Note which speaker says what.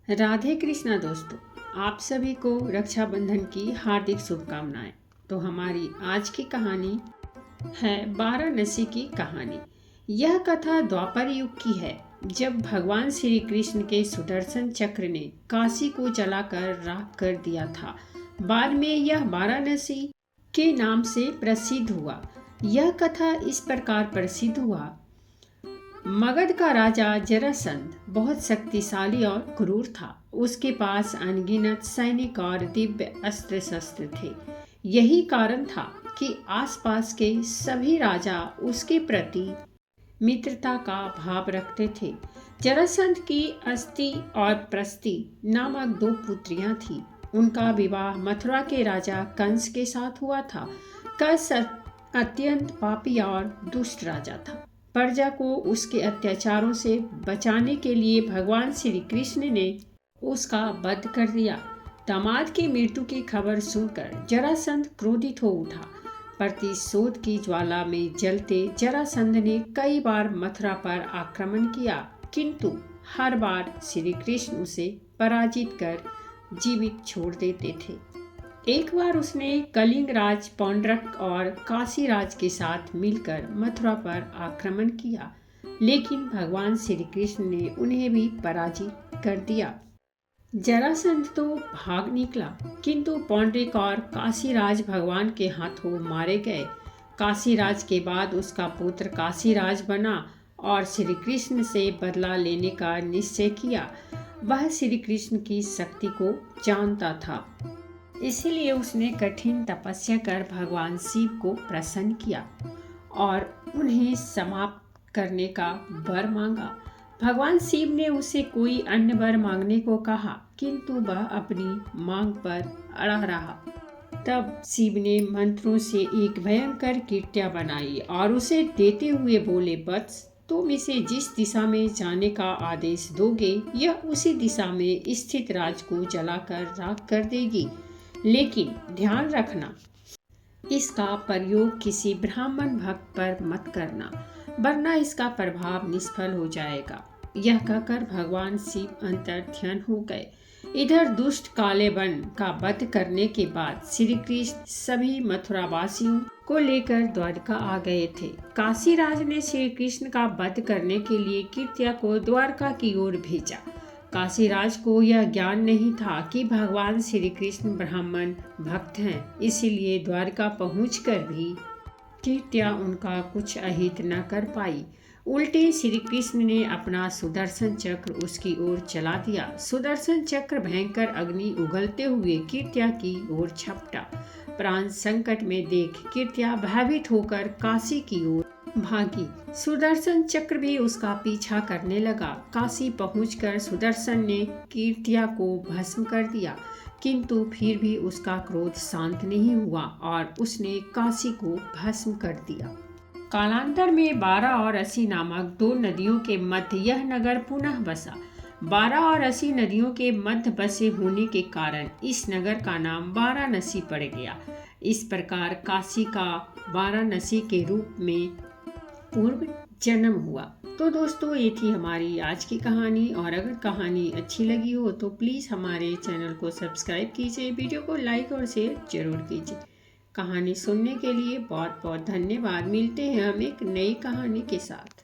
Speaker 1: राधे कृष्णा दोस्तों, आप सभी को रक्षाबंधन की हार्दिक शुभकामनाएं। तो हमारी आज की कहानी है वाराणसी की कहानी। यह कथा द्वापर युग की है, जब भगवान श्री कृष्ण के सुदर्शन चक्र ने काशी को जलाकर राख कर दिया था। बाद में यह वाराणसी के नाम से प्रसिद्ध हुआ। यह कथा इस प्रकार प्रसिद्ध हुआ। मगध का राजा जरासंध बहुत शक्तिशाली और क्रूर था। उसके पास अनगिनत सैनिक और दिव्य अस्त्र शस्त्र थे। यही कारण था कि आसपास के सभी राजा उसके प्रति मित्रता का भाव रखते थे। जरासंध की अस्ति और प्रस्ति नामक दो पुत्रियां थीं। उनका विवाह मथुरा के राजा कंस के साथ हुआ था। कंस अत्यंत पापी और दुष्ट राजा था। प्रजा को उसके अत्याचारों से बचाने के लिए भगवान श्री कृष्ण ने उसका वध कर दिया। दामाद की मृत्यु की खबर सुनकर जरासंध क्रोधित हो उठा। प्रतिशोध की ज्वाला में जलते जरासंध ने कई बार मथुरा पर आक्रमण किया, किंतु हर बार श्री कृष्ण उसे पराजित कर जीवित छोड़ देते थे। एक बार उसने कलिंग राज पौंड्रक और काशी राज के साथ मिलकर मथुरा पर आक्रमण किया, लेकिन भगवान श्री कृष्ण ने उन्हें भी पराजित कर दिया। जरासंध तो भाग निकला, किंतु पौंड्रिक और काशी राज भगवान के हाथों मारे गए। काशी राज के बाद उसका पुत्र काशी राज बना और श्री कृष्ण से बदला लेने का निश्चय किया। वह श्री कृष्ण की शक्ति को जानता था, इसीलिए उसने कठिन तपस्या कर भगवान शिव को प्रसन्न किया और उन्हें समाप्त करने का वर मांगा। भगवान शिव ने उसे कोई अन्य वर मांगने को कहा, किंतु वह अपनी मांग पर अड़ा रहा। तब शिव ने मंत्रों से एक भयंकर कीर्त्या बनाई और उसे देते हुए बोले, वत्स, तुम इसे जिस दिशा में जाने का आदेश दोगे, यह उसी दिशा में स्थित राज को जलाकर राख कर देगी। लेकिन ध्यान रखना, इसका प्रयोग किसी ब्राह्मण भक्त पर मत करना, वरना इसका प्रभाव निष्फल हो जाएगा। यह कहकर भगवान शिव अंतर्ध्यान हो गए। इधर दुष्ट काले वन का वध करने के बाद श्री कृष्ण सभी मथुरा वासियों को लेकर द्वारका आ गए थे। काशी राज ने श्री कृष्ण का वध करने के लिए कीर्त्या को द्वारका की ओर भेजा। काशीराज को यह ज्ञान नहीं था कि भगवान श्री कृष्ण ब्राह्मण भक्त हैं, इसीलिए द्वारका पहुंचकर भी कीर्त्या उनका कुछ अहित न कर पाई। उल्टे श्री कृष्ण ने अपना सुदर्शन चक्र उसकी ओर चला दिया। सुदर्शन चक्र भयंकर अग्नि उगलते हुए कीर्त्या की ओर झपटा। प्राण संकट में देख कीर्त्या भयभीत होकर काशी की ओर भागी। सुदर्शन चक्र भी उसका पीछा करने लगा। काशी पहुंचकर सुदर्शन ने कीर्त्या को भस्म कर दिया, किंतु फिर भी उसका क्रोध शांत नहीं हुआ और उसने काशी को भस्म कर दिया। कालांतर में 12 और 80 नामक दो नदियों के मध्य यह नगर पुनः बसा। 12 और 80 नदियों के मध्य बसे होने के कारण इस नगर का नाम वाराणसी पड़ गया। इस प्रकार काशी का वाराणसी के रूप में पूर्व जन्म हुआ। तो दोस्तों, ये थी हमारी आज की कहानी, और अगर कहानी अच्छी लगी हो तो प्लीज़ हमारे चैनल को सब्सक्राइब कीजिए, वीडियो को लाइक और शेयर जरूर कीजिए। कहानी सुनने के लिए बहुत बहुत धन्यवाद। मिलते हैं हम एक नई कहानी के साथ।